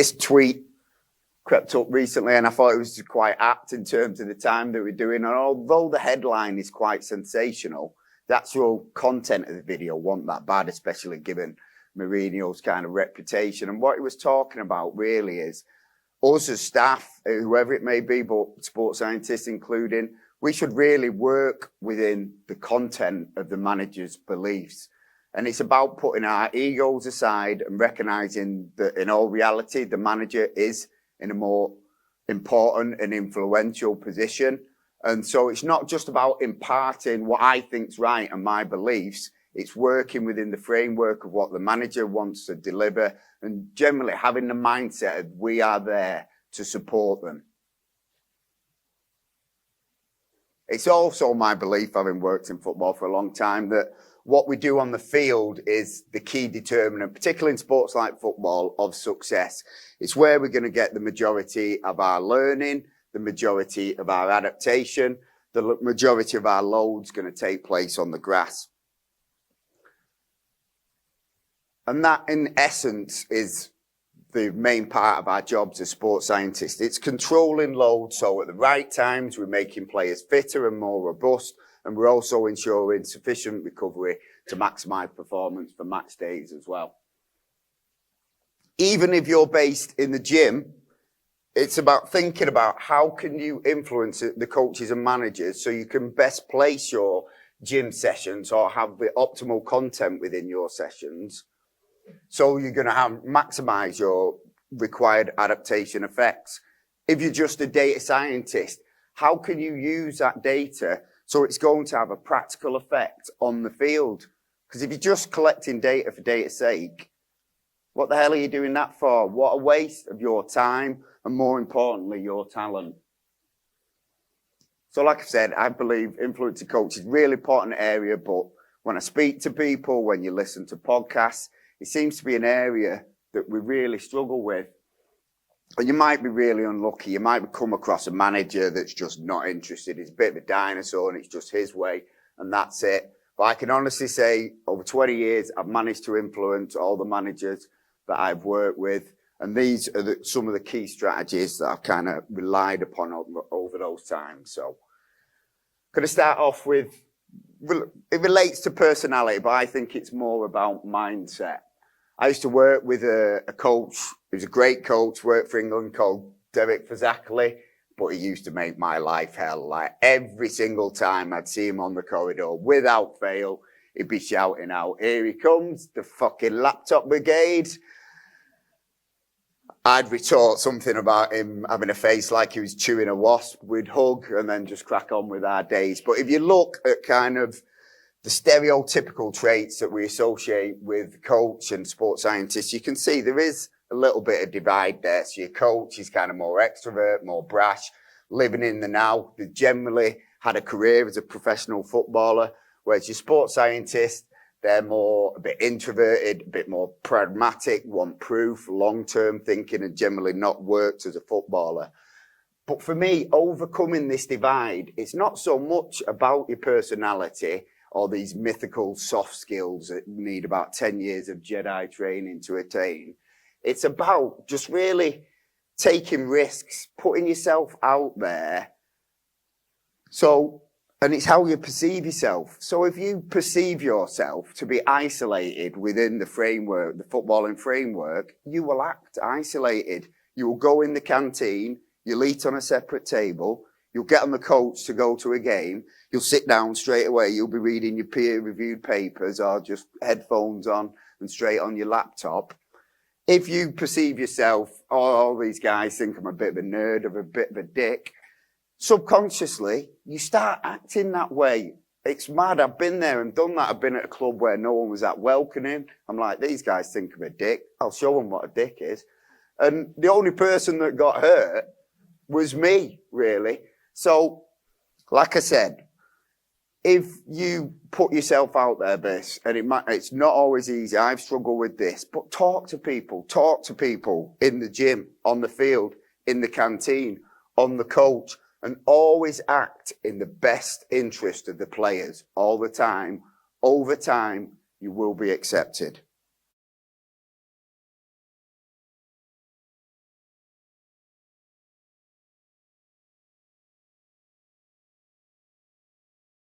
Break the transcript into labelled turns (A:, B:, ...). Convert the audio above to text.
A: This tweet crept up recently, and I thought it was quite apt in terms of the time that we're doing. And although the headline is quite sensational, the actual content of the video wasn't that bad, especially given Mourinho's kind of reputation. And what he was talking about really is us as staff, whoever it may be, but sports scientists including, we should really work within the content of the manager's beliefs. And it's about putting our egos aside and recognizing that in all reality, the manager is in a more important and influential position. And so it's not just about imparting what I think's right and my beliefs. It's working within the framework of what the manager wants to deliver and generally having the mindset of we are there to support them. It's also my belief, having worked in football for a long time, that what we do on the field is the key determinant, particularly in sports like football, of success. It's where we're going to get the majority of our learning, the majority of our adaptation, the majority of our load's going to take place on the grass. And that, in essence, is the main part of our jobs as sports scientists. It's controlling load, so at the right times we're making players fitter and more robust, and we're also ensuring sufficient recovery to maximise performance for match days as well. Even if you're based in the gym, it's about thinking about how can you influence the coaches and managers so you can best place your gym sessions or have the optimal content within your sessions. So you're going to maximise your required adaptation effects. If you're just a data scientist, how can you use that data so it's going to have a practical effect on the field? Because if you're just collecting data for data's sake, what the hell are you doing that for? What a waste of your time and, more importantly, your talent. So like I said, I believe influencing coach is a really important area, but when I speak to people, when you listen to podcasts, it seems to be an area that we really struggle with. And you might be really unlucky. You might come across a manager that's just not interested. He's a bit of a dinosaur and it's just his way and that's it. But I can honestly say over 20 years, I've managed to influence all the managers that I've worked with. And these are some of the key strategies that I've kind of relied upon over those times. So going to start off with, it relates to personality, but I think it's more about mindset. I used to work with a coach who was a great coach, worked for England, called Derek Fazackley, but he used to make my life hell. Like every single time I'd see him on the corridor, without fail, he'd be shouting out, "Here he comes, the fucking laptop brigade." I'd retort something about him having a face like he was chewing a wasp. We'd hug and then just crack on with our days. But if you look at kind of the stereotypical traits that we associate with coach and sports scientists, you can see there is a little bit of divide there. So your coach is kind of more extrovert, more brash, living in the now. They generally had a career as a professional footballer, whereas your sports scientist, they're more a bit introverted, a bit more pragmatic, want proof, long-term thinking, and generally not worked as a footballer. But for me, overcoming this divide, it's not so much about your personality or these mythical soft skills that need about 10 years of Jedi training to attain. It's about just really taking risks, putting yourself out there. And it's how you perceive yourself. So if you perceive yourself to be isolated within the framework, the footballing framework, you will act isolated. You will go in the canteen, you'll eat on a separate table, you'll get on the coach to go to a game, you'll sit down straight away, you'll be reading your peer-reviewed papers or just headphones on and straight on your laptop. If you perceive yourself, oh, all these guys think I'm a bit of a nerd or a bit of a dick, subconsciously, you start acting that way. It's mad. I've been there and done that. I've been at a club where no one was that welcoming. I'm like, these guys think I'm a dick. I'll show them what a dick is. And the only person that got hurt was me, really. So, like I said, if you put yourself out there, Biss, and it's not always easy. I've struggled with this, but talk to people in the gym, on the field, in the canteen, on the coach. And always act in the best interest of the players all the time. Over time, you will be accepted.